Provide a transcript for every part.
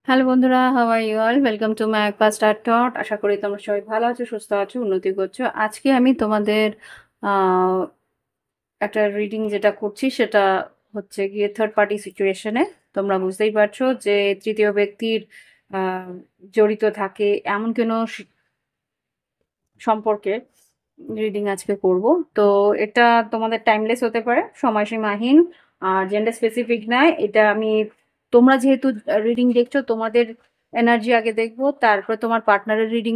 Hello বন্ধুরা, how are you all? Welcome to my first art টট। আশা করি তোমরা সবাই ভালো আছো, সুস্থ আছো, উন্নতি করছো। আজকে আমি তোমাদের আহ, একটা রিডিং যেটা করছি সেটা হচ্ছে গিয়ে থার্ড পার্টি সিচুয়েশনে। তোমরা বুঝতেই পারছো যে তৃতীয় ব্যক্তির আহ, জড়িত থাকে এমন কোনো সম্পর্কে রিডিং আজকে করব। তো এটা তোমাদের টাইমলেস হতে পারে, সময়সীমাহীন, আর জেন্ডার স্পেসিফিক নয়। এটা আমি, তোমরা যেহেতু রিডিং দেখছো, তোমাদের এনার্জি আগে দেখবো, তারপরে তোমার পার্টনারের রিডিং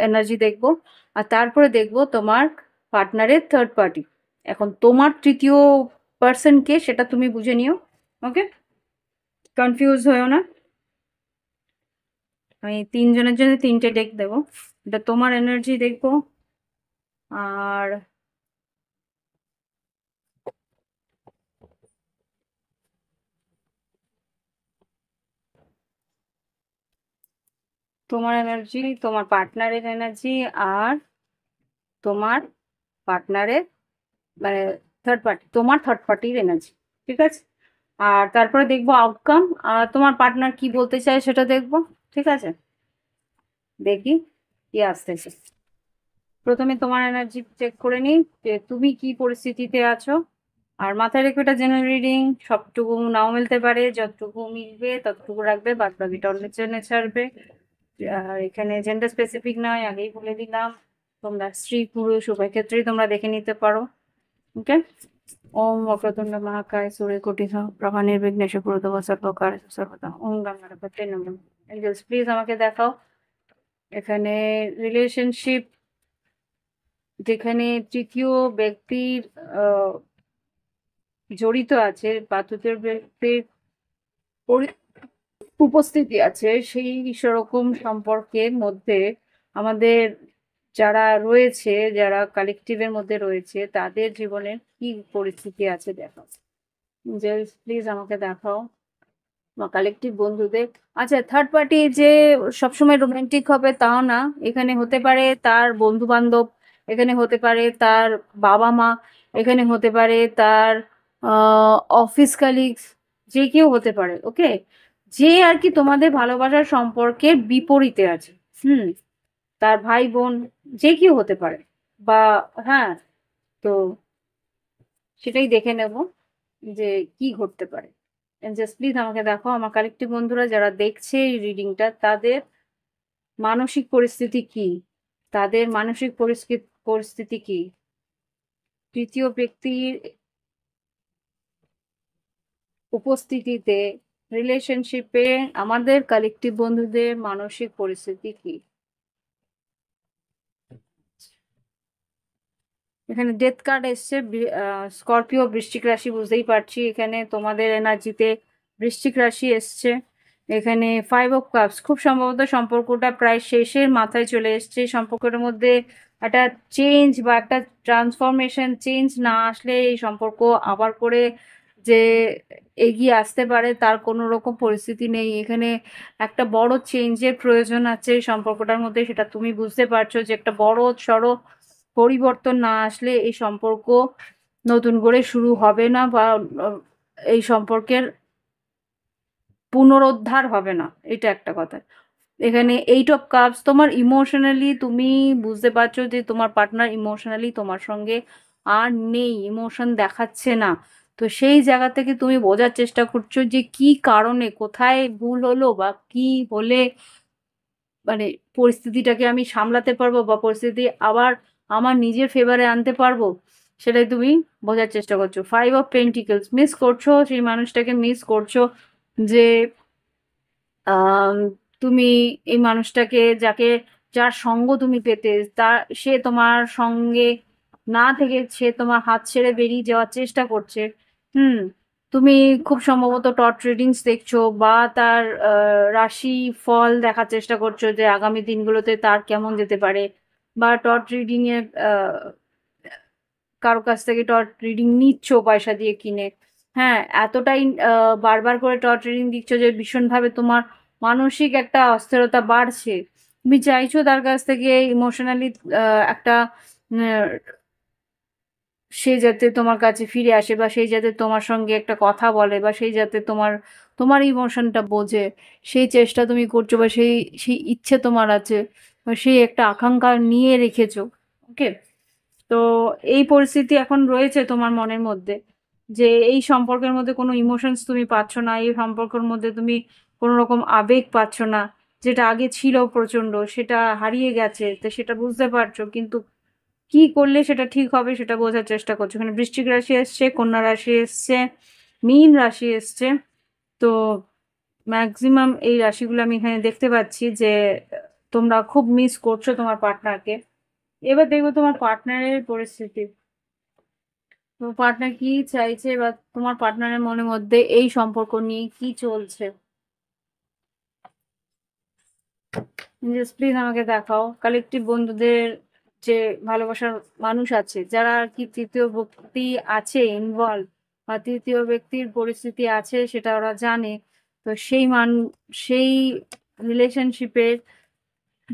এনার্জি দেখবো, আর তারপরে দেখবো তোমার পার্টনারের থার্ড পার্টি। এখন তোমার তৃতীয় পার্সন কে সেটা তুমি বুঝে নিও। ওকে, কনফিউজ হয়েও না। আমি তিনজনের জন্য তিনটে ডেক দেবো। এটা তোমার এনার্জি দেখবো, আর তোমার এনার্জি, তোমার পার্টনারের এনার্জি, আর তোমার পার্টনারের মানে থার্ড পার্টি, তোমার থার্ড পার্টির এনার্জি। ঠিক আছে, আর তারপরে দেখবো আউটকাম, আর তোমার পার্টনার কি বলতে চায় সেটা দেখবো। ঠিক আছে, দেখি কি আসতেছে। প্রথমে তোমার এনার্জি চেক করে নিই যে তুমি কি পরিস্থিতিতে আছো। আর মাথায় রেখে এটা জেনারেল রিডিং, সবটুকু নাও মিলতে পারে, যতটুকু মিলবে ততটুকু রাখবে, বাদ বাকিটা অন্য জেনে ছাড়বে। আর এখানে জেন্ডার স্পেসিফিক নয়, আগেই বলে দিলাম। তোমরা স্ত্রী পুরুষ উভয় ক্ষেত্রেই তোমরা দেখে নিতে পারো। ওকে। ওম বক্রতুণ্ড মহাকায় সূর্যকোটি প্রভা নির্বিঘ্নেশ কুরুতম সর্বকার সর্বদা। ওম গঙ্গাধরপতে নমঃ। এঞ্জেলস প্লিজ আমাকে দেখাও এখানে রিলেশনশিপ যেখানে তৃতীয় ব্যক্তির আহ, জড়িত আছে বা তৃতীয় ব্যক্তির উপস্থিতি আছে, সেই সেরকম সম্পর্কের মধ্যে আমাদের যারা রয়েছে, যারা কালেকটিভের মধ্যে রয়েছে, তাদের জীবনের কি পরিস্থিতি আছে দেখাও। যে প্লিজ আমাকে দেখাও বা কালেকটিভ বন্ধুদের। আচ্ছা, থার্ড পার্টি যে সবসময় রোমান্টিক হবে তাও না, এখানে হতে পারে তার বন্ধু বান্ধব, এখানে হতে পারে তার বাবা মা, এখানে হতে পারে তার অফিস কালিগস, যে কেউ হতে পারে। ওকে, যে আর কি তোমাদের ভালোবাসার সম্পর্কের বিপরীতে আছে। হুম, তার ভাই বোন, যে কেউ হতে পারে। বা হ্যাঁ, তো সেটাই দেখে নেব যে কি ঘটতে পারে। জাস্ট প্লিজ আমাকে দেখো আমার কালেক্টিভ বন্ধুরা যারা দেখছে এই রিডিংটা, তাদের মানসিক পরিস্থিতি কি, তাদের মানসিক পরিস্থিতি কি, তৃতীয় ব্যক্তির উপস্থিতিতে রিলেশনশিপে আমাদের কালেক্টিভ বন্ধুদের মানসিক পরিস্থিতি কি। এখানে ডেথ কার্ড এসছে, স্করপিও বৃশ্চিক রাশি, বুঝতেই পারছি এখানে তোমাদের এনার্জিতে বৃশ্চিক রাশি এসছে। এখানে 5 অফ কাপস, খুব সম্ভবত সম্পর্কটা প্রায় শেষের মাথায় চলে এসছে। সম্পর্কটার মধ্যে একটা চেঞ্জ বা একটা ট্রান্সফরমেশন, চেঞ্জ না আসলে এই সম্পর্ক আবার করে যে এগিয়ে আসতে পারে তার কোনো রকম পরিস্থিতি নেই। এখানে একটা বড় চেঞ্জের প্রয়োজন আছে এই সম্পর্কটার মধ্যে, সেটা তুমি বুঝতে পারছো যে একটা বড় সড়ো পরিবর্তন না আসলে এই সম্পর্ক নতুন করে শুরু হবে না, বা এই সম্পর্কের পুনরুদ্ধার হবে না, এটা একটা কথা। এখানে 8 অফ কাপস, তোমার ইমোশনালি তুমি বুঝতে পারছো যে তোমার পার্টনার ইমোশনালি তোমার সঙ্গে আর নেই, ইমোশন দেখাচ্ছে না। তো সেই জায়গা থেকে তুমি বোঝার চেষ্টা করছো যে কি কারণে, কোথায় ভুল হলো, বা কি হলে মানে পরিস্থিতিটাকে আমি সামলাতে পারবো, বা পরিস্থিতি আবার আমার নিজের ফেভারে আনতে পারবো, সেটাই তুমি বোঝার চেষ্টা করছো। 5 অফ পেন্টিকলস, মিস করছো সেই মানুষটাকে, মিস করছো যে আম, তুমি এই মানুষটাকে, যাকে, যার সঙ্গ তুমি পেতে, তা সে তোমার সঙ্গে না থেকে সে তোমার হাত ছেড়ে বেরিয়ে যাওয়ার চেষ্টা করছে। হুম, তুমি খুব সম্ভবত টর্চ রিডিংস দেখছো বা তার রাশি ফল দেখার চেষ্টা করছো যে আগামী দিনগুলোতে তার কেমন যেতে পারে, বা টর্চ রিডিং এর কারো কাছ থেকে টর্চ রিডিং নিচ্ছ পয়সা দিয়ে কিনে। হ্যাঁ, এতটাই বারবার করে টর্চ রিডিং দিচ্ছ যে ভীষণভাবে তোমার মানসিক একটা অস্থিরতা বাড়ছে। তুমি চাইছো তার কাছ থেকে ইমোশনালি একটা আহ, সে যাতে তোমার কাছে ফিরে আসে, বা সেই যাতে তোমার সঙ্গে একটা কথা বলে, বা সেই যাতে তোমার তোমার ইমোশনটা বোঝে, সেই চেষ্টা তুমি করছো, বা সেই সেই ইচ্ছে তোমার আছে, বা সেই একটা আকাঙ্ক্ষা নিয়ে রেখেছো। ওকে, তো এই পরিস্থিতি এখন রয়েছে তোমার মনের মধ্যে, যে এই সম্পর্কের মধ্যে কোনো ইমোশনস তুমি পাচ্ছ না, এই সম্পর্কের মধ্যে তুমি কোনো রকম আবেগ পাচ্ছ না। যেটা আগে ছিল প্রচন্ড, সেটা হারিয়ে গেছে, তো সেটা বুঝতে পারছো, কিন্তু কি করলে সেটা ঠিক হবে সেটা বোঝার চেষ্টা করছো। এখানে বৃশ্চিক রাশি এসছে, কন্যা রাশি এসছে, মীন রাশি এসছে। তো ম্যাক্সিমাম এই রাশিগুলো আমি এখানে দেখতে পাচ্ছি যে তোমরা খুব মিস করছো তোমার পার্টনারকে। এবার দেখবো তোমার পার্টনারের পরিস্থিতি, তোমার পার্টনার কি চাইছে, বা তোমার পার্টনারের মনের মধ্যে এই সম্পর্ক নিয়ে কি চলছে। প্লিজ আমাকে দেখাও কালেকটিভ বন্ধুদের যে ভালোবাসার মানুষ আছে, যারা আর কি তৃতীয় ব্যক্তি আছে ইনভলভ, বা তৃতীয় ব্যক্তির পরিস্থিতি আছে সেটা ওরা জানে। তো সেই রিলেশনশিপের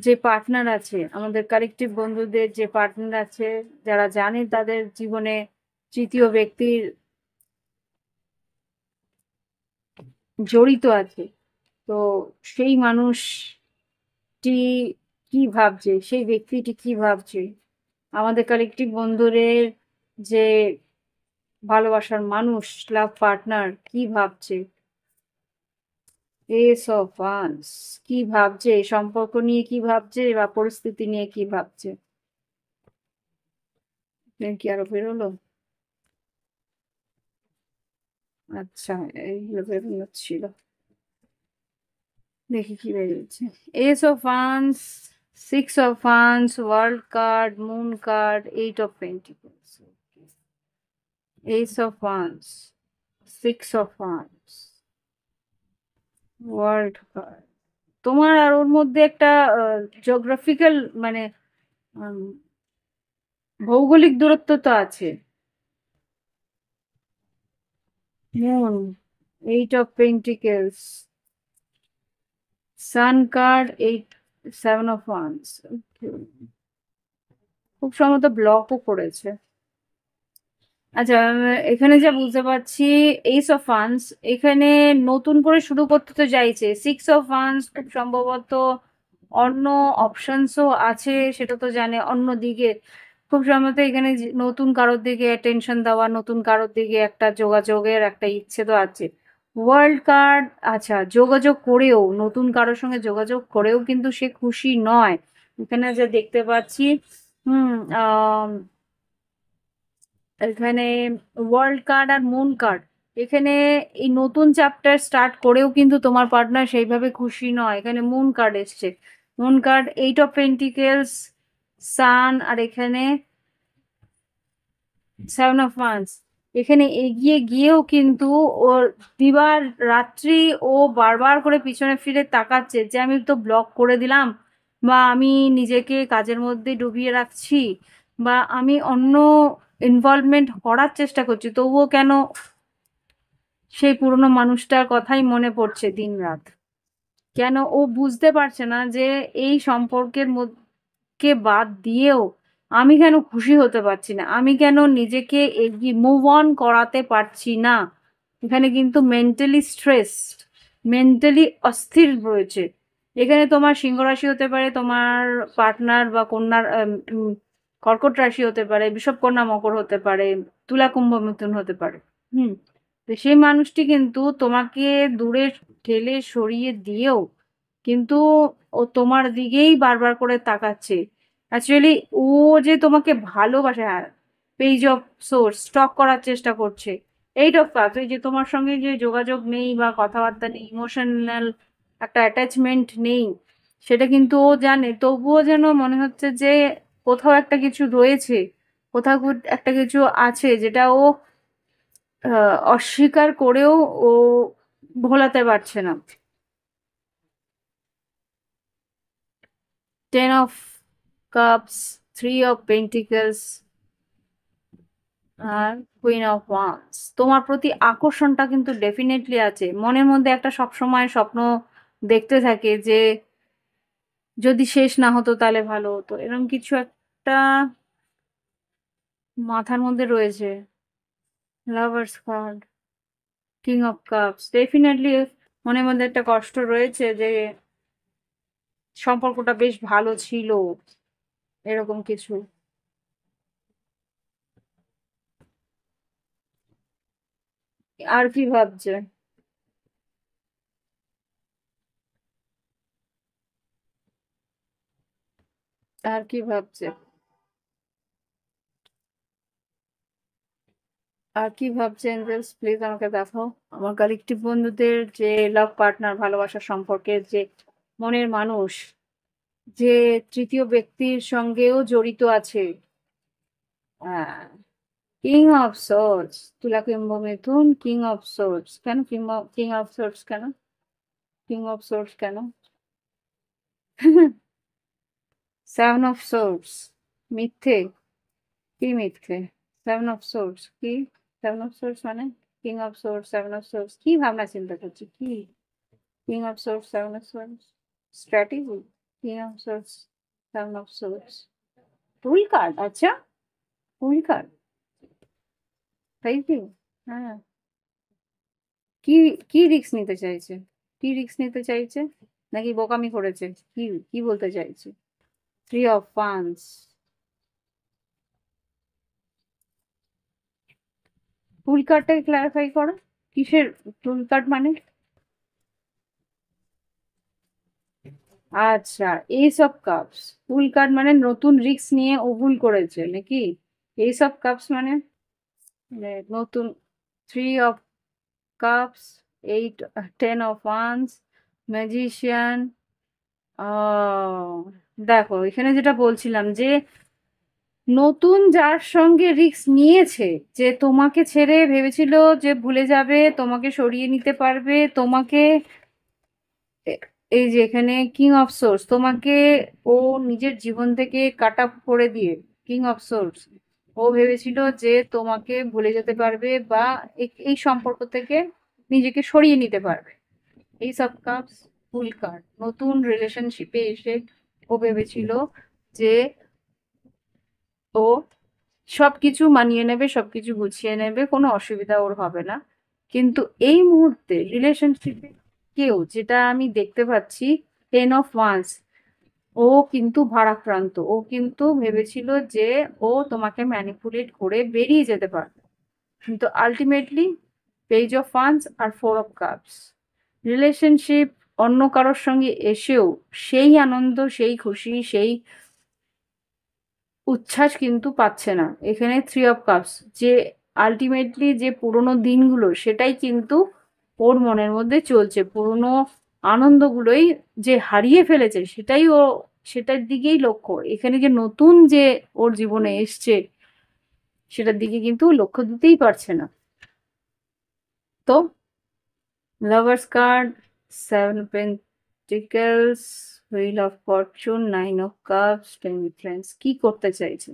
যে পার্টনার আছে, আমাদের কালেকটিভ বন্ধুদের যে পার্টনার আছে, যারা জানে তাদের জীবনে তৃতীয় ব্যক্তির জড়িত আছে, তো সেই মানুষটি কি ভাবছে, সেই ব্যক্তিটি কি ভাবছে, আমাদের কালেকটিভ বন্ধুদের যে ভালোবাসার মানুষ, লাভ পার্টনার কি ভাবছে। এস অফ ওয়ান্স কি ভাবছে, সম্পর্ক নিয়ে কি ভাবছে, বা পরিস্থিতি নিয়ে কি ভাবছে। কি আরো বেরোলো? আচ্ছা, এইগুলো বেরোনো ছিল, দেখি কি বেরিয়েছে। Ace of wands, six of wands, world card, moon card, eight of pentacles, ace of wands, six of wands, world card. তোমার আর ওর মধ্যে একটা জিওগ্রাফিক্যাল মানে উম, ভৌগোলিক দূরত্ব তো আছে। Moon, eight of pentacles, sun card, eight, seven of wands. খুব সম্ভবত ব্লকও করেছে। আচ্ছা, এখানে যা বুঝতে পারছি, এইস অফ ওয়ান্স এখানে নতুন করে শুরু করতে তো চাইছে। সিক্স অফ ওয়ান্স খুব সম্ভবত অন্য অপশনসও আছে, সেটা তো জানে অন্য দিকে। খুব সম্ভবত এখানে নতুন কারোর দিকে অ্যাটেনশন দেওয়া, নতুন কারোর দিকে একটা যোগাযোগের একটা ইচ্ছে তো আছে। ওয়ার্ল্ড কার্ড, আচ্ছা, যোগাযোগ করেও, নতুন কারোর সঙ্গে যোগাযোগ করেও কিন্তু সে খুশি নয়, এখানে যা দেখতে পাচ্ছি। হুম, এখানে ওয়ার্ল্ড কার্ড আর মুন কার্ড, এখানে এই নতুন চ্যাপ্টার স্টার্ট করেও কিন্তু তোমার পার্টনার সেইভাবে খুশি নয়। এখানে মুন কার্ড এসছে, moon card, eight of pentacles, sun, আর এখানে সেভেন অফ ওয়ান্স। এখানে এগিয়ে গিয়েও কিন্তু ওর দিবার রাত্রি ও বারবার করে পিছনে ফিরে তাকাচ্ছে যে আমি তো ব্লক করে দিলাম, বা আমি নিজেকে কাজের মধ্যে ডুবিয়ে রাখছি, বা আমি অন্য ইনভলভমেন্ট করার চেষ্টা করছি, তবুও কেন সেই পুরনো মানুষটার কথাই মনে পড়ছে দিনরাত। কেন ও বুঝতে পারছে না যে এই সম্পর্কের মধ্যে বাদ দিয়েও আমি কেন খুশি হতে পারছি না, আমি কেন নিজেকে এগিয়ে মুভ অন করাতে পারছি না। এখানে কিন্তু মেন্টালি স্ট্রেস, মেন্টালি অস্থির রয়েছে। এখানে তোমার সিংহ রাশি হতে পারে তোমার পার্টনার, বা কন্যার কর্কট রাশি হতে পারে, বিষব কন্যা মকর হতে পারে, তুলা কুম্ভ মিথুন হতে পারে। হুম, তো সেই মানুষটি কিন্তু তোমাকে দূরে ঠেলে সরিয়ে দিয়েও কিন্তু ও তোমার দিকেই বারবার করে তাকাচ্ছে। অ্যাকচুয়ালি ও যে তোমাকে ভালোবাসে, হ্যাঁ, পেজ অফ সোর্স স্টক করার চেষ্টা করছে। এইট অফ কাপ, এই যে তোমার সঙ্গে যে যোগাযোগ নেই বা কথাবার্তা নেই, ইমোশনাল একটা অ্যাটাচমেন্ট নেই, সেটা কিন্তু ও জানে, তবুও যেন মনে হচ্ছে যে কোথাও একটা কিছু রয়েছে, কোথাও একটা কিছু আছে যেটা ও অস্বীকার করেও ও ভোলাতে পারছে না। 10 of Cups, 3 of Pentacles R Queen of Wands। তোমার প্রতি আকর্ষণটা কিন্তু ডেফিনেটলি আছে, মনের মধ্যে একটা সবসময় স্বপ্ন দেখতে থাকে যে যদি শেষ না হতো তাহলে ভালো হতো, এরকম কিছু একটা মাথার মধ্যে রয়েছে। Lovers card, king of cups, definitely মনের মধ্যে একটা কষ্ট রয়েছে যে সম্পর্কটা বেশ ভালো ছিল, এরকম কিছু। আর কি ভাবছে? আর কি ভাবছে? আর কি ভাবছে এঞ্জেলস, প্লিজ আমাকে দেখাও। আমার কালেকটিভ বন্ধুদের যে লাভ পার্টনার, ভালোবাসার সম্পর্কের যে মনের মানুষ, যে তৃতীয় ব্যক্তির সঙ্গেও জড়িত আছে। হ্যাঁ, কিং অফ সোর্স, তুলা কুম্ভ মিথুন, কিং অফ সোর্স কেন? কিং অফ সোর্স কেন? কিং অফ সোর্স কেন? 7 of Swords, মিথ্যে? কি মিথ্যে? 7 of Swords কি? 7 of Swords মানে? King of swords, 7 of Swords কি ভাবনা চিন্তা করছি কি? King of swords, 7 of Swords strategy? King of swords, 7 of Swords tool card. আচ্ছা, টুল কার্ড, তাই কি? হ্যাঁ, কি কি রিস্ক নিতে চাইছে? কি রিস্ক নিতে চাইছে? নাকি বোকামি করেছে? কি কি বলতে চাইছে? 3 of Wands, টুল কার্ডটাকে ক্লারিফাই করো, কিসের টুল কার্ড মানে? আচ্ছা, S of cups, tool card মানে নতুন রিস্ক নিয়ে ও ভুল করেছে নাকি? এস অফ কাপস মানে নতুন। 3 of Cups, 8, 10 of Wands, magician. দেখো এখানে যেটা বলছিলাম যে নতুন যার সঙ্গে রিস্ক নিয়েছে, যে তোমাকে ছেড়ে ভেবেছিল যে ভুলে যাবে, তোমাকে সরিয়ে নিতে পারবে, তোমাকে এ- এই যে এখানে কিং অফ সোর্স, তোমাকে ও নিজের জীবন থেকে কাট আপ করে দিয়ে, কিং অফ সোর্স ও ভেবেছিল যে তোমাকে ভুলে যেতে পারবে বা এই সম্পর্ক থেকে নিজেকে সরিয়ে নিতে পারবে। এই সব কাপস, ফুল কার্ড, নতুন রিলেশনশিপে এসে ও ভেবেছিল যে ও সবকিছু মানিয়ে নেবে, সবকিছু গুছিয়ে নেবে, কোনো অসুবিধা ওর হবে না। কিন্তু এই মুহূর্তে রিলেশনশিপে কেউ, যেটা আমি দেখতে পাচ্ছি, 10 of Wands, ও কিন্তু ভারাক্রান্ত, ও কিন্তু ভেবেছিল যে ও তোমাকে ম্যানিপুলেট করে বেরিয়ে যেতে পারবে, কিন্তু আলটিমেটলি পেজ অফ ওয়ান্স আর 4 of কাপস, রিলেশনশিপ অন্য কারোর সঙ্গে এসেও সেই আনন্দ, সেই খুশি, সেই উচ্ছ্বাস কিন্তু পাচ্ছে না। এখানে 3 of কাপস, যে আলটিমেটলি যে পুরোনো দিনগুলো সেটাই কিন্তু ওর মনের মধ্যে চলছে, পুরোনো আনন্দগুলোই যে হারিয়ে ফেলেছে সেটাই ও, সেটার দিকেই লক্ষ্য। এখানে যে নতুন যে ওর জীবনে এসছে সেটার দিকে কিন্তু ও লক্ষ্য দিতেই পারছে না। তো lovers card, 7 of Pentacles, wheel of Fortune, 9 of Cups, 10 of Friends, কি করতে চাইছে?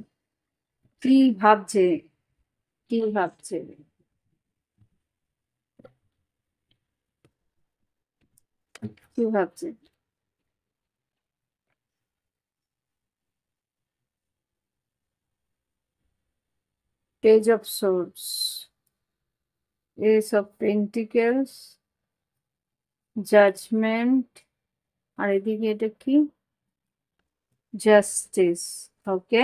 কি ভাবছে? কি ভাবছে? কি ভাবছে? Page of swords, ace of pentacles, judgement, আর এদিকে এটা কি? জাস্টিস। ওকে,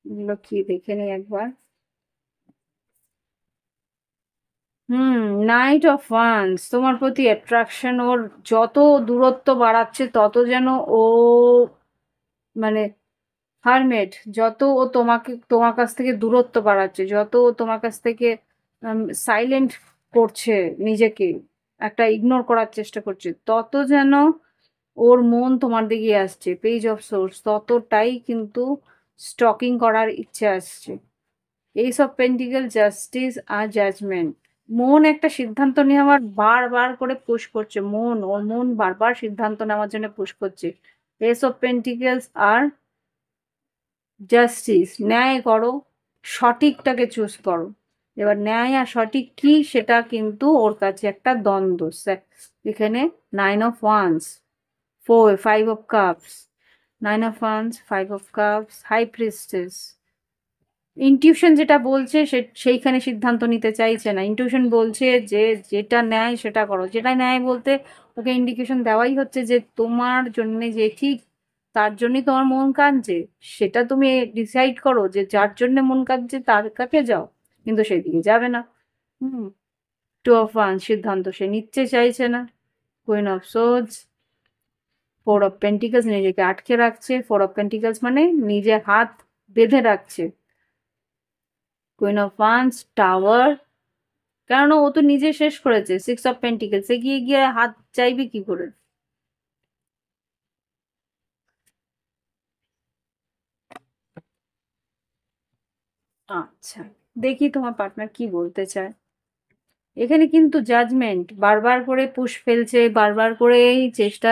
এগুলো কি দেখে নিই একবার। হুম, নাইট অফ ওয়ান্স, তোমার প্রতি অ্যাট্রাকশন ওর যত দূরত্ব বাড়াচ্ছে তত যেন ও মানে হারমেট, যত ও তোমাকে, তোমার কাছ থেকে দূরত্ব বাড়াচ্ছে, যত ও তোমার কাছ থেকে সাইলেন্ট করছে নিজেকে, একটা ইগনোর করার চেষ্টা করছে, তত যেন ওর মন তোমার দিকে আসছে। পেজ অফ সোর্স ততটাই কিন্তু স্টকিং করার ইচ্ছে আসছে। এইস অফ পেন্টিকেল, জাস্টিস আর জাজমেন্ট। মন একটা সিদ্ধান্ত নেওয়ার বারবার করে পুশ করছে, ওর মন বারবার সিদ্ধান্ত নেওয়ার জন্য পুশ করছে। এস অফ পেন্টিকেলস আর জাস্টিস, ন্যায় করো, সঠিকটাকে চুজ করো। এবার ন্যায় আর সঠিক কি সেটা কিন্তু ওর কাছে একটা দ্বন্দ্ব। এখানে 9 of Wands, 5 of Cups, 9 of Wands, 5 of Cups, high priestess. Intuition যেটা বলছে সেইখানে সিদ্ধান্ত নিতে চাইছে না। ইনটিউশন বলছে যে যেটা ন্যায় সেটা করো। যেটা ন্যায় বলতে ওকে ইন্ডিকেশন দেওয়াই হচ্ছে যে তোমার জন্য যে ঠিক, তার জন্যই তোমার মন কাঁদছে, সেটা তুমি ডিসাইড করো যে যার জন্য মন কাঁদছে তার কাছে যাও, কিন্তু সেদিকে যাবে না। হুম। 2 of Wands, সিদ্ধান্ত সে নিতে চাইছে না। Queen of Swords, 4 of Pentacles, নিজেকে আটকে রাখছে। 4 of Pentacles মানে নিজে হাত বেঁধে রাখছে। Queen of Wands, টাওয়ার, কেননা ও তো নিজে শেষ করেছে। 6 of Pentacles, এ গিয়ে গিয়ে হাত চাইবে কি করে? আচ্ছা, দেখি তোমার পার্টনার কি বলতে চায়। এখানে কিন্তু জাজমেন্ট বারবার করে পুশ ফেলছে, বারবার করে চেষ্টা,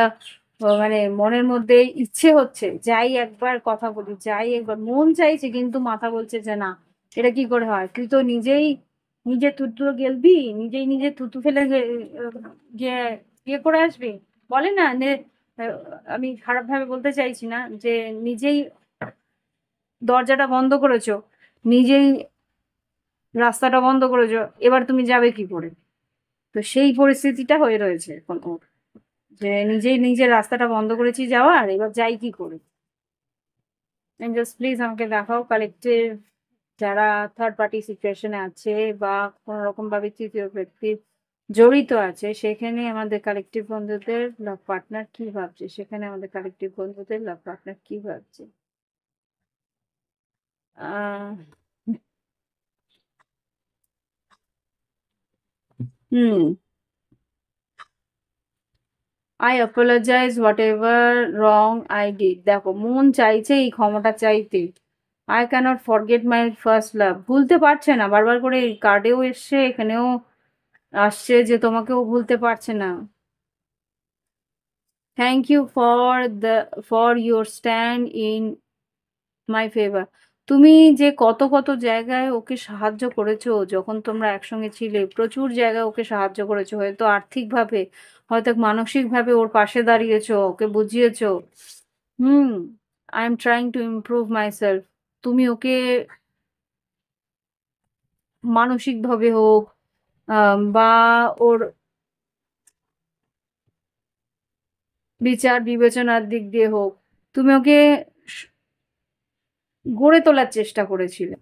মানে মনের মধ্যে ইচ্ছে হচ্ছে যাই একবার কথা বলি, যাই একবার, মন চাইছে কিন্তু মাথা বলছে যে না, এটা কি করে হয়? তুই তো নিজেই নিজে থুতু গেলবি, নিজেই নিজে থুতু ফেলে গিয়ে ইয়ে করে আসবি। বলে না আহ, আমি খারাপ ভাবে বলতে চাইছি না, যে নিজেই দরজাটা বন্ধ করেছো, নিজেই রাস্তাটা বন্ধ করেছো, এবার তুমি যাবে কি করে? তো সেই পরিস্থিতিটা হয়ে রয়েছে এখন ওর, যে নিজেই নিজের রাস্তাটা বন্ধ করেছি যাওয়ার, এবার যাই কি করে। জাস্ট প্লিজ আমাকে দেখাও কালেক্টিভ যারা থার্ড পার্টি সিচুয়েশনে আছে বা কোনো রকম ভাবে তৃতীয় ব্যক্তি জড়িত আছে, সেখানে আমাদের কালেকটিভ বন্ধুদের লাভ পার্টনার কি ভাবছে, সেখানে আমাদের কালেকটিভ বন্ধুদের লাভ পার্টনার কি ভাবছে। Ah hmm. I apologise whatever wrong I did. দেখো মন চাইছে এই ক্ষমাটা চাইতে। I can't forget my first love, ভুলতে পারছে না। বারবার করে কার্ডেও এসছে, এখানেও আসছে যে তোমাকেও ভুলতে পারছে না। Thank you for your stand in my favour. তুমি যে কত কত জায়গায় ওকে সাহায্য করেছো, যখন তোমরা একসঙ্গে ছিলে প্রচুর জায়গায় ওকে সাহায্য করেছো, হয়তো আর্থিকভাবে, হয়তো মানসিকভাবে ওর পাশে দাঁড়িয়েছো, ওকে বুঝিয়েছো। Hmm. I am trying to improve myself. তুমি ওকে মানসিকভাবে হোক, বা ওর বিচার বিবেচনার দিক দিয়ে হোক, তুমি ওকে স- গড়ে তোলার চেষ্টা করেছিলে,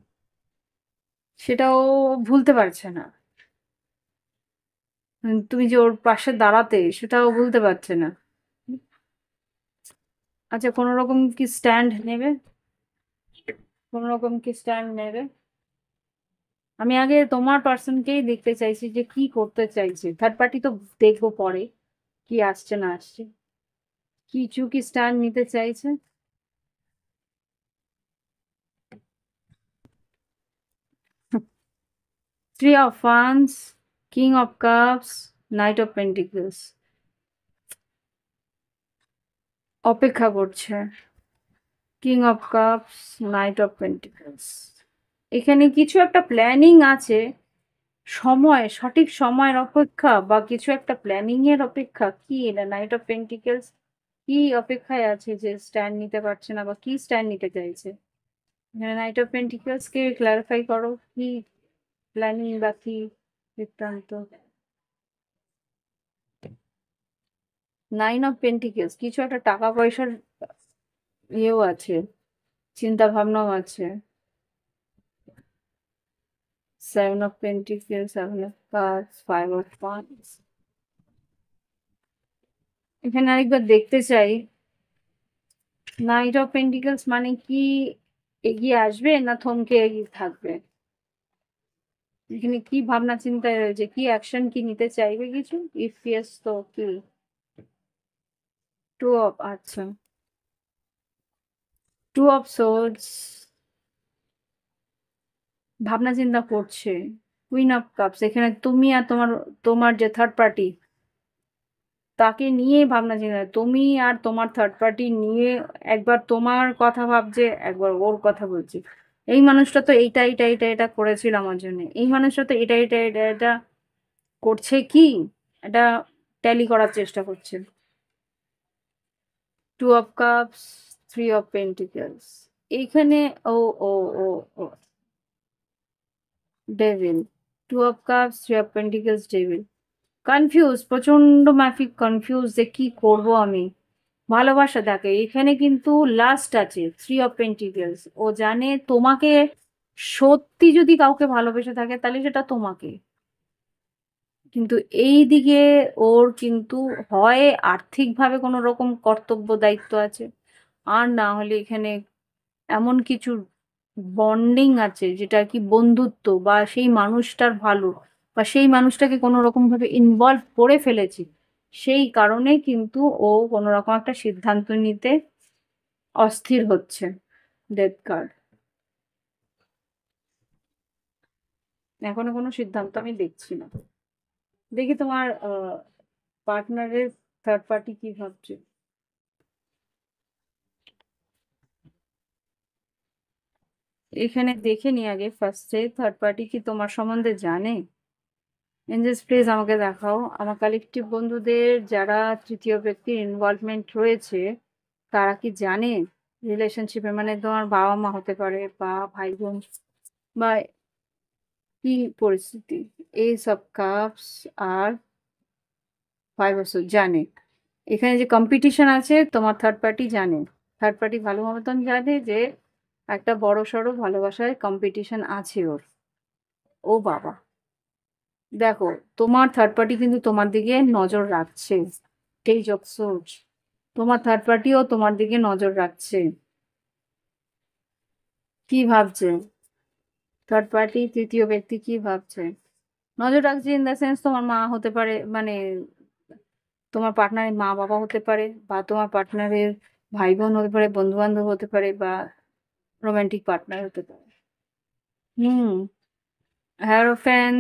সেটাও ভুলতে পারছে না। তুমি যে ওর পাশে দাঁড়াতে, সেটাও ভুলতে পারছে না। আচ্ছা, কোনো রকম কি স্ট্যান্ড নেবে? কোনো রকম কি স্ট্যান্ড নেবে? আমি আগে তোমার পার্সনকেই দেখতে চাইছি যে কি করতে চাইছে। থার্ড পার্টি তো দেখবো পরে, কি আসছে না আসছে। কিছু কি স্ট্যান্ড নিতে চাইছে? 3 of Wands, King of Cups, Knight of Pentacles, অপেক্ষা করছে। King of Cups, Knight of Pentacles, এখানে কিছু একটা প্ল্যানিং আছে। সময়, সঠিক সময়ের অপেক্ষা বা কিছু একটা প্ল্যানিং এর অপেক্ষা, কি এটা? Knight of Pentacles কি অপেক্ষায় আছে যে স্ট্যান্ড নিতে পারছে না, বা কি স্ট্যান্ড নিতে চাইছে? Knight of Pentacles K clarify করো, কি প্ল্যানিং বা কি বৃত্তান্ত। 9 of Pentacles, কিছু একটা টাকা পয়সার ইয়েও আছে, চিন্তা ভাবনাও আছে। 7 of Pentacles, 7 of Cups, 5 of Wands। এখানে আরেকবার দেখতে চাই, Knight of Pentacles মানে কি এগিয়ে আসবে না থমকে এগিয়ে থাকবে? এখানে কি ভাবনা চিন্তায় রয়েছে, কি অ্যাকশন কি নিতে চাইবে কিছু? ইফ ইয়েস তো কি? আচ্ছা, 2 of Swords, ভাবনা চিন্তা করছে। কুইন অফ কাপস, এখানে তুমি আর তোমার তোমার যে থার্ড পার্টি, তাকে নিয়ে ভাবনা চিন্তা, তুমি আর তোমার থার্ড পার্টি নিয়ে একবার তোমার কথা ভাবছে, একবার ওর কথা বলছে। এই মানুষটা তো এইটা এইটা এটা এটা করেছিল আমার জন্য, এই মানুষটা তো এটা এটা এটা এটা করছে কি, এটা ট্যালি করার চেষ্টা করছে। Two of cups, three of pentacles, এইখানে ও ও ও ও devil, two of cups, three of pentacles, devil. Confuse, প্রচন্ড মাফিক কনফিউজ যে কি করব আমি। ভালোবাসা দেখে এখানে কিন্তু লাস্ট আছে, থ্রি অফ পেন্টিকলস। ও জানে তোমাকে, সত্যি যদি কাউকে ভালোবেসে থাকে তাহলে সেটা তোমাকে। কিন্তু এই দিকে ওর কিন্তু হয় আর্থিকভাবে কোনো রকম কর্তব্য দায়িত্ব আছে, আর না হলে এখানে এমন কিছু বন্ডিং আছে যেটা কি বন্ধুত্ব, বা সেই মানুষটার ভালো, বা সেই মানুষটাকে কোনো রকম ভাবে ইনভলভ করে ফেলেছি। সেই কারণে কিন্তু ও কোনো রকম একটা সিদ্ধান্ত নিতে অস্থির হচ্ছে। ডেথ কার্ড, এখনো কোনো সিদ্ধান্ত আমি দেখছি না। দেখি তোমার পার্টনারের থার্ড পার্টি কি ভাবছে। এখানে দেখে নি আগে ফার্স্টে থার্ড পার্টি কি তোমার সম্বন্ধে জানে। এঞ্জেলস প্লিজ আমাকে দেখাও আমার কালেকটিভ বন্ধুদের যারা তৃতীয় ব্যক্তির ইনভলভমেন্ট রয়েছে, তারা কি জানে রিলেশনশিপে, মানে তোমার বাবা মা হতে পারে বা ভাই বোন, বা কি পরিস্থিতি। এই সব কাপস আর 5 বছর জানে। এখানে যে কম্পিটিশন আছে তোমার থার্ড পার্টি জানে, থার্ড পার্টি ভালো মতন জানে যে একটা বড় সড়ো ভালোবাসায় কম্পিটিশন আছে ওর। ও বাবা, দেখো তোমার থার্ড পার্টি কিন্তু তোমার দিকে নজর রাখছে। পেজ অফ সোর্স, তোমার থার্ড পার্টিও তোমার দিকে নজর রাখছে। কি ভাবছে থার্ড পার্টি, তৃতীয় ব্যক্তি কি ভাবছে? নজর রাখছে ইন দ্য সেন্স তোমার মা হতে পারে, মানে তোমার পার্টনারের মা বাবা হতে পারে, বা তোমার পার্টনারের ভাই বোন হতে পারে, বন্ধু বান্ধব হতে পারে, বা রোমান্টিক পার্টনার হতে পারে। Hmm, hierophant,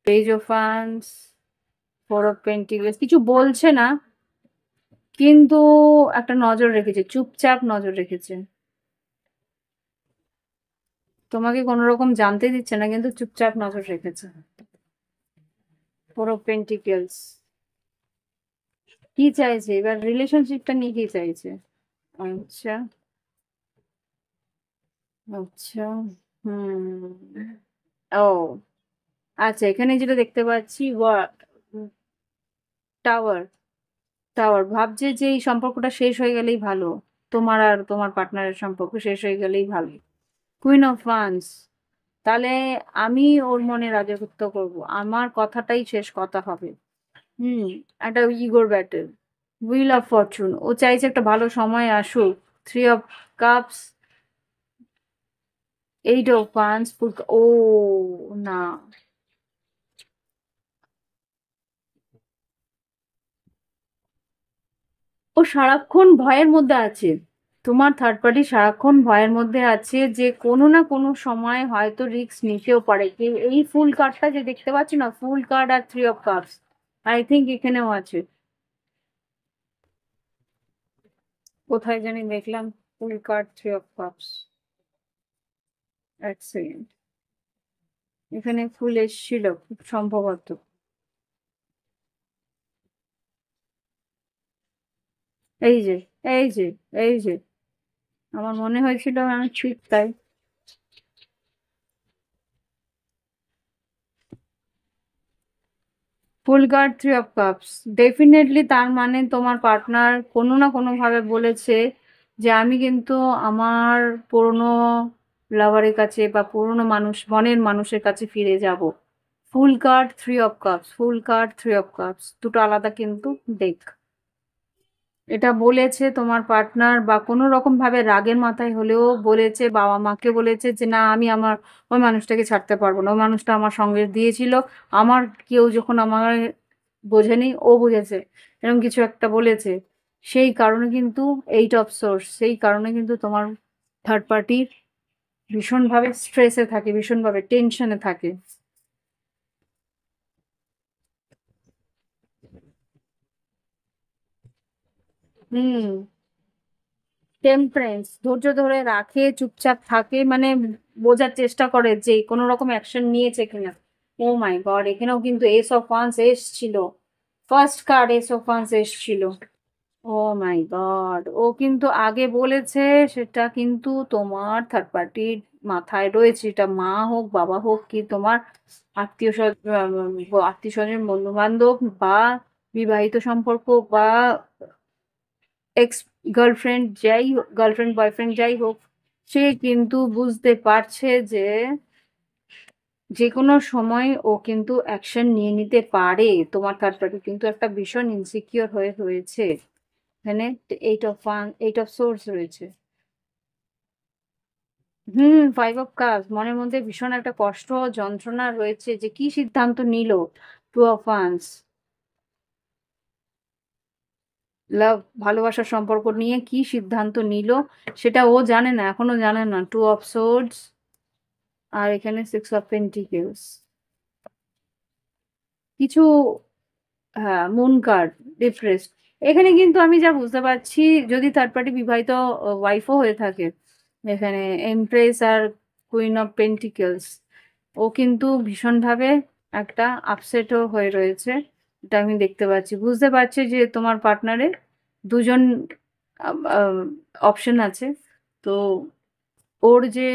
page of wands, four of pentacles, কিছু বলছে না কিন্তু একটা নজর রেখেছে, চুপচাপ নজর রেখেছে। তোমাকে কোনো রকম জানতে দিচ্ছে না কিন্তু চুপচাপ নজর রেখেছে। ফোর অফ পেন্টিকলস, কি চাইছে এবার রিলেশনশিপটা নিয়ে, কি চাইছে? আচ্ছা, আচ্ছা, হুম, ও আচ্ছা, এখানে যেটা দেখতে পাচ্ছি টাওয়ার, টাওয়ার ভাবছে যে এই সম্পর্কটা শেষ হয়ে গেলেই ভালো, তোমার আর তোমার পার্টনারের সম্পর্ক শেষ হয়ে গেলেই ভালো। কুইন অফ ওয়ান্স, তাহলে আমি ওর মনে রাজত্ব করব, আমার কথাটাই শেষ কথা হবে। হুম, একটা ইগোর ব্যাটেল। হুইল অফ ফরচুন, ও চাইছে একটা ভালো সময় আসুক। Three of cups, eight of wands, ও না, ও সারাক্ষণ ভয়ের মধ্যে আছে। তোমার থার্ড পার্টি সারাক্ষণ ভয়ের মধ্যে আছে যে কোনো না কোনো সময় হয়তো রিস্ক নিতেও পারে। এই ফুল কার্ডটা যে দেখতে পাচ্ছ না, ফুল কার্ড আর three of cups, I think এখানেও আছে। কোথায় জানি দেখলাম fool card, three of cups, এক সেকেন্ড, এখানে ফুল এসেছিল খুব সম্ভবত। এই যে, এই যে, এই যে, আমার মনে হয়েছিল আমি ঠিক তাই। Fool card, three of cups, definitely তার মানে তোমার পার্টনার কোনো না কোনো ভাবে বলেছে যে আমি কিন্তু আমার পুরনো লাভারের কাছে বা পুরনো মানুষ, মনের মানুষের কাছে ফিরে যাব। Fool card, three of cups, fool card, three of cups, দুটো আলাদা কিন্তু দেখ। এটা বলেছে তোমার পার্টনার, বা কোনো রকম ভাবে রাগের মাথায় হলেও বলেছে, বাবা মাকে বলেছে যে না আমি আমার ওই মানুষটাকে ছাড়তে পারবো না, ওই মানুষটা আমার সঙ্গে দিয়েছিল, আমার কেউ যখন আমার বোঝেনি ও বুঝেছে, এরকম কিছু একটা বলেছে। সেই কারণে কিন্তু এইট অফ সোর্স, সেই কারণে কিন্তু তোমার থার্ড পার্টির ভীষণভাবে স্ট্রেসে থাকে, ভীষণভাবে টেনশনে থাকে। হুম। টেম্পারেন্স, ধৈর্য ধরে রাখে, চুপচাপ থাকে, মানে বোঝার চেষ্টা করে যে কোনো রকম অ্যাকশন নিয়েছে কিনা। ও মাই গড, এখানেও কিন্তু এস অফ ওয়ান্স এসছিল, first card S of once এসছিল। ও মাই গড, ও কিন্তু আগে বলেছে সেটা কিন্তু তোমার থার্ড পার্টির মাথায় রয়েছে, এটা মা হোক, বাবা হোক, কি তোমার আত্মীয় আত্মীয় স্বজন, বন্ধু বান্ধব, বা বিবাহিত সম্পর্ক, বা এক্স গার্লফ্রেন্ড যাই হোক, গার্লফ্রেন্ড বয়ফ্রেন্ড যাই হোক, সে কিন্তু বুঝতে পারছে যে যে কোনো সময় ও কিন্তু অ্যাকশন নিয়ে নিতে পারে। তোমার থার্ড পার্টি কিন্তু একটা ভীষণ ইনসিকিউর হয়ে রয়েছে এখানে। এইট অফ সোর্স রয়েছে। ফাইভ অফ কাপস, মনের মধ্যে ভীষণ একটা কষ্ট, যন্ত্রণা রয়েছে যে কি সিদ্ধান্ত নিল। টু অফ ওয়ান্স, লাভ, ভালোবাসার সম্পর্ক নিয়ে কি সিদ্ধান্ত নিল সেটা ও জানে না, এখনো জানে না। টু অফ সোর্স, আর এখানে সিক্স অফ পেন্টিকেলস। কিছু, হ্যাঁ, মুন কার্ড, ডিপ্রেসড। এখানে কিন্তু আমি যা বুঝতে পারছি, যদি থার্ড পার্টি বিবাহিত ওয়াইফও হয়ে থাকে, এখানে এমপ্রেস আর কুইন অফ পেন্টিকেলস, ও কিন্তু ভীষণভাবে একটা আপসেটও হয়ে রয়েছে। এটা আমি দেখতে পাচ্ছি, বুঝতে পারছি যে তোমার পার্টনারে দুজন অপশন আছে। তো ওর যে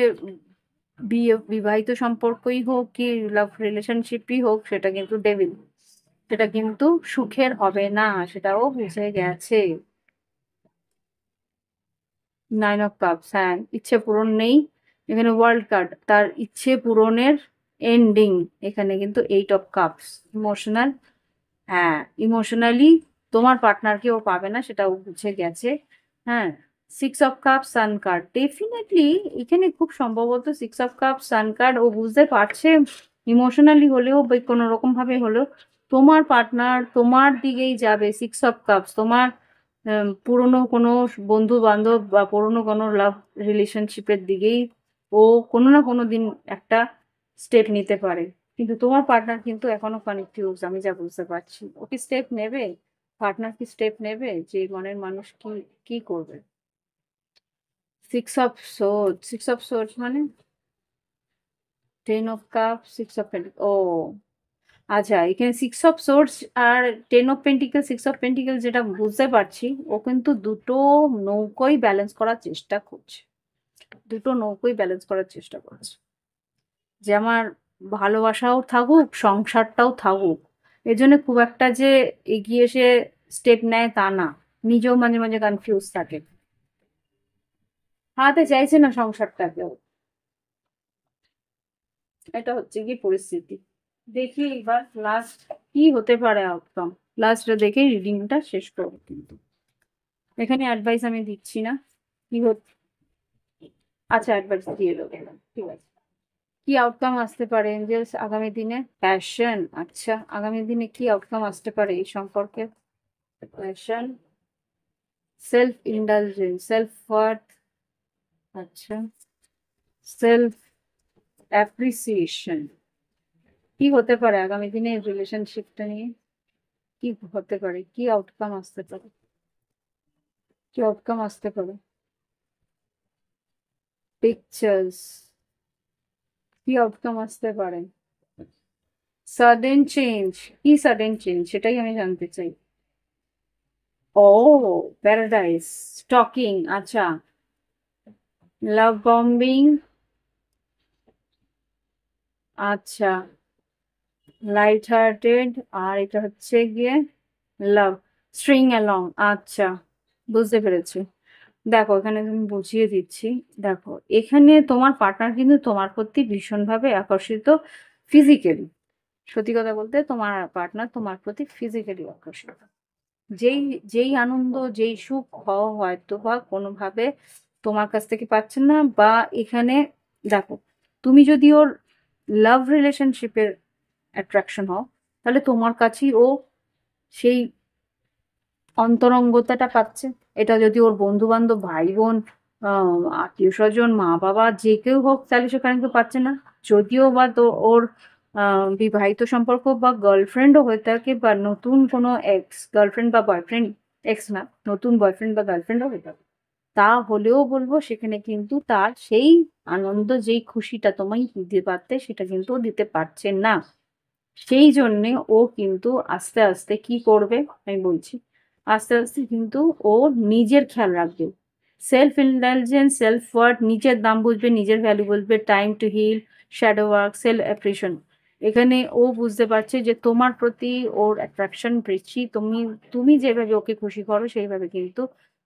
বিবাহিত সম্পর্কই হোক কি লাভ রিলেশনশিপই হোক, সেটা কিন্তু ডেভিল, সেটা কিন্তু সুখের হবে না, সেটাও বুঝে গেছে। নাইন অফ কাপস, হ্যাঁ, ইচ্ছে পূরণ নেই। এখানে ওয়ার্ল্ড কার্ড, তার ইচ্ছে পূরণের এন্ডিং। এখানে কিন্তু এইট অফ কাপস, ইমোশনাল, হ্যাঁ, ইমোশনালি তোমার পার্টনারকে ও পাবে না, সেটা ও বুঝে গেছে। হ্যাঁ, six of cup sun card, definitely এখানে খুব সম্ভবত six of cup sun card, ও বুঝতে পারছে ইমোশনালি হলেও বা কোনো রকম ভাবে হলেও তোমার পার্টনার তোমার দিকেই যাবে। সিক্স অফ কাপস, তোমার পুরনো কোনো বন্ধু বান্ধব বা পুরনো কোনো লাভ রিলেশনশিপের দিকেই ও কোনো না কোনো দিন একটা স্টেপ নিতে পারে। কিন্তু তোমার পার্টনার কিন্তু এখনো কনফিউজ, আমি যা বুঝতে পারছি। ও কি স্টেপ নেবে? পার্টনার কি স্টেপ নেবে? যে মনের মানুষ কি কি করবে? সিক্স অফ সোর্স মানে ten of cup, six of pentacle. ও আচ্ছা, এখানে সিক্স অফ সোর্স আর ten of pentacle, six of pentacle, যেটা বুঝতে পারছি ও কিন্তু দুটো নৌকোই ব্যালেন্স করার চেষ্টা করছে, দুটো নৌকোই ব্যালেন্স করার চেষ্টা করছে, যে আমার ভালোবাসাও থাকুক, সংসারটাও থাকুক। এজন্য খুব একটা যে এগিয়ে এসে স্টেপ নেয় তা না, নিজেও মাঝে মাঝে কনফিউজ থাকে, হারাতে চাইছে না সংসারটাকেও। এটা হচ্ছে কি পরিস্থিতি। দেখি এবার লাস্ট কি হতে পারে আউটকাম। লাস্টটা দেখেই রিডিংটা শেষ করবো কিন্তু। এখানে অ্যাডভাইস আমি দিচ্ছি না। কি হচ্ছে, আচ্ছা অ্যাডভাইস দিয়ে দেবো, ঠিক আছে। কি আউটকাম আসতে পারে এঞ্জেলস আগামী দিনে? প্যাশন, আচ্ছা, আগামী দিনে কি আউটকাম আসতে পারে এই সম্পর্কে? Passion, self indulgence, self worth, আচ্ছা, সেলফ অ্যাপ্রিসিয়েশন। কি হতে পারে আগামী দিনে রিলেশনশিপটা নিয়ে? কি হতে পারে, কি আউটকাম আসতে পারে, কি আউটকাম আসতে পারে? পিকচার্স, কি আউটকাম আসতে পারে? সাডেন চেঞ্জ, কি সাডেন চেঞ্জ সেটাই আমি জানতে চাই। ও, প্যারাডাইস, স্টকিং, আচ্ছা, লাভ বম্বিং, আচ্ছা, লাইট হার্টেড, আর এটা হচ্ছে গিয়ে লাভ, স্ট্রিং অ্যালং, আচ্ছা, বুঝতে পেরেছি। দেখো এখানে তুমি বুঝিয়ে দিচ্ছি। দেখো এখানে তোমার পার্টনার কিন্তু তোমার প্রতি ভীষণভাবে আকর্ষিত ফিজিক্যালি, সত্যি কথা বলতে তোমার পার্টনার তোমার প্রতি ফিজিক্যালি আকর্ষিত। যেই যেই আনন্দ, যেই সুখ হয়তো বা কোনোভাবে তোমার কাছ থেকে পাচ্ছেন না, বা এখানে দেখো, তুমি যদি ওর লাভ রিলেশনশিপের অ্যাট্রাকশন হও, তাহলে তোমার কাছেই ও সেই অন্তরঙ্গতাটা পাচ্ছে। এটা যদি ওর বন্ধু বান্ধব, ভাই বোন, আত্মীয় স্বজন মা বাবা যে কেউ হোক তাহলে সেখানে কেউ পাচ্ছে না। যদিও বা তো ওর বিবাহিত সম্পর্ক বা গার্লফ্রেন্ডও হয়ে থাকে বা নতুন কোনো এক্স গার্লফ্রেন্ড বা বয়ফ্রেন্ড, এক্স না, নতুন বয়ফ্রেন্ড বা গার্লফ্রেন্ডও হয়ে থাকে, তাহলেও বলবো সেখানে কিন্তু তার সেই আনন্দ, যেই খুশিটা তোমায় দিতে পারতে সেটা কিন্তু ও দিতে পারছে না। সেই জন্যে ও কিন্তু আস্তে আস্তে কি করবে আমি বলছি, আস্তে আস্তে কিন্তু ও নিজের খেয়াল রাখবে। সেলফ ইন্টেলিজেন্স, সেলফ ওয়ার্থ, নিজের দাম বুঝবে, নিজের ভ্যালু বুঝবে, time to heal, shadow work, self appreciation. এখানে ও বুঝতে পারছে যে তোমার প্রতি ওর অ্যাট্রাকশন বেশি। তুমি তুমি যেভাবে ওকে খুশি করো সেইভাবে কিন্তু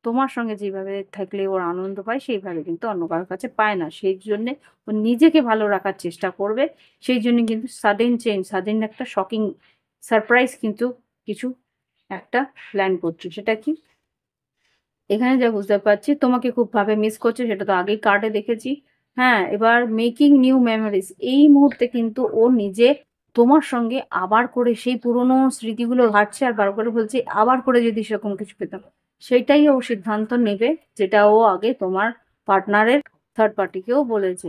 তোমার সঙ্গে যেভাবে থাকলে ওর আনন্দ পায় সেইভাবে কিন্তু অন্য কারোর কাছে পায় না। সেই জন্যে ও নিজেকে ভালো রাখার চেষ্টা করবে। সেই জন্য কিন্তু সাডেন চেঞ্জ, সাডেন একটা শকিং সারপ্রাইজ কিন্তু কিছু একটা প্ল্যান করছে। সেটা কি? এখানে যা বুঝতে পারছি তোমাকে খুব ভাবে মিস করছে, সেটা তো আগেই কার্ডে দেখেছি। হ্যাঁ, এবার মেকিং নিউ মেমোরিজ, এই মুহূর্তে কিন্তু ও নিজে তোমার সঙ্গে আবার করে সেই পুরনো স্মৃতিগুলো ঘাটছে আর বার করে বলছে আবার করে যদি সেরকম কিছু পেতাম। সেটাই ও সিদ্ধান্ত নেবে, যেটা ও আগে তোমার পার্টনারের থার্ড পার্টিকেও বলেছে।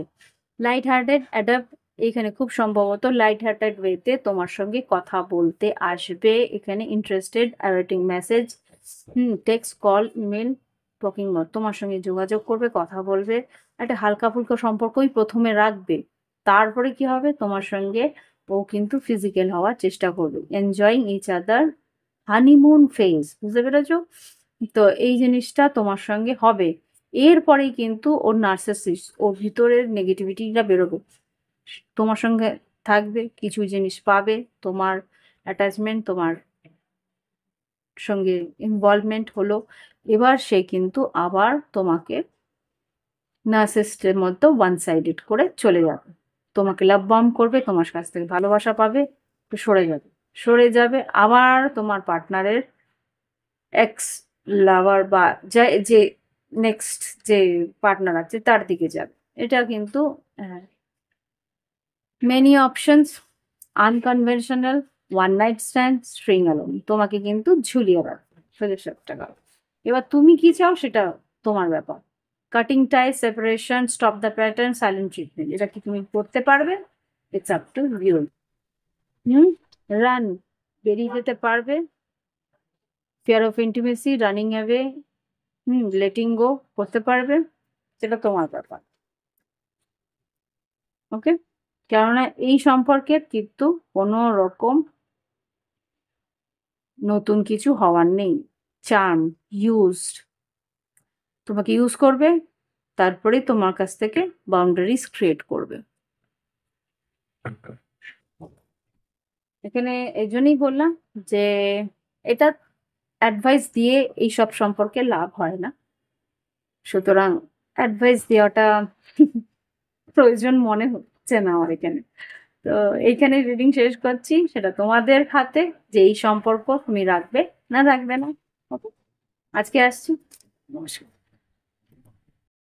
লাইট হার্টেড অ্যাডাপ্ট, এখানে খুব সম্ভবত লাইট হার্টেড ওয়েতে তোমার সঙ্গে কথা বলতে আসবে। এখানে interested, awaiting message, text, call, email, talking mode, তোমার সঙ্গে যোগাযোগ করবে, কথা বলবে। একটা হালকা ফুলকা সম্পর্কই প্রথমে রাখবে, তারপরে কি হবে তোমার সঙ্গে ও কিন্তু ফিজিক্যাল হওয়ার চেষ্টা করবে। Enjoying each other, honeymoon phase, বুঝতে পেরেছো? তো এই জিনিসটা তোমার সঙ্গে হবে। এরপরেই কিন্তু ওর নার্সিসিস্ট, ওর ভিতরের নেগেটিভিটিটা বেরোবে। তোমার সঙ্গে থাকবে, কিছু জিনিস পাবে, তোমার অ্যাটাচমেন্ট, তোমার সঙ্গে ইনভলভমেন্ট হলো। এবার সে কিন্তু আবার তোমাকে নার্সিসিস্টের মধ্যে ওয়ান সাইডেড করে চলে যাবে। তোমাকে লাভ বম্ব করবে, তোমার কাছ থেকে ভালোবাসা পাবে, তো সরে যাবে। সরে যাবে আবার তোমার পার্টনারের এক্স লাভার বা যা যে নেক্সট যে পার্টনার আছে তার দিকে যাবে। এটা কিন্তু many options, unconventional, one night stand, string alone, তোমাকে কিন্তু ঝুলিয়ে রাখবে সোজা সাপটা গেল। এবার তুমি কি চাও সেটা তোমার ব্যাপার। Cutting tie, separation, stop the pattern, silent treatment, এটা কি তুমি করতে পারবে? It's up to you. Hmm, run, বেরিয়ে যেতে পারবে, fear of intimacy, running away, letting go করতে পারবে, সেটা তোমার ব্যাপার। ওকে, কেননা এই সম্পর্কে কিন্তু কোনো রকম নতুন কিছু হওয়ার নেই। চার্ম ইউজড, তোমাকে ইউজ করবে, তারপরে তোমার কাছ থেকে বাউন্ডারিজ ক্রিয়েট করবে। এখানে এই জন্যই বললাম যে এটা অ্যাডভাইস দিয়ে এই সব সম্পর্কে লাভ হয় না, সুতরাং অ্যাডভাইস দেওয়াটা প্রয়োজন মনে হচ্ছে না আমার এখানে। তো এইখানে রিডিং শেষ করছি, সেটা তোমাদের হাতে যে এই সম্পর্ক তুমি রাখবে না রাখবে না। ওকে, আজকে আসছি, নমস্কার।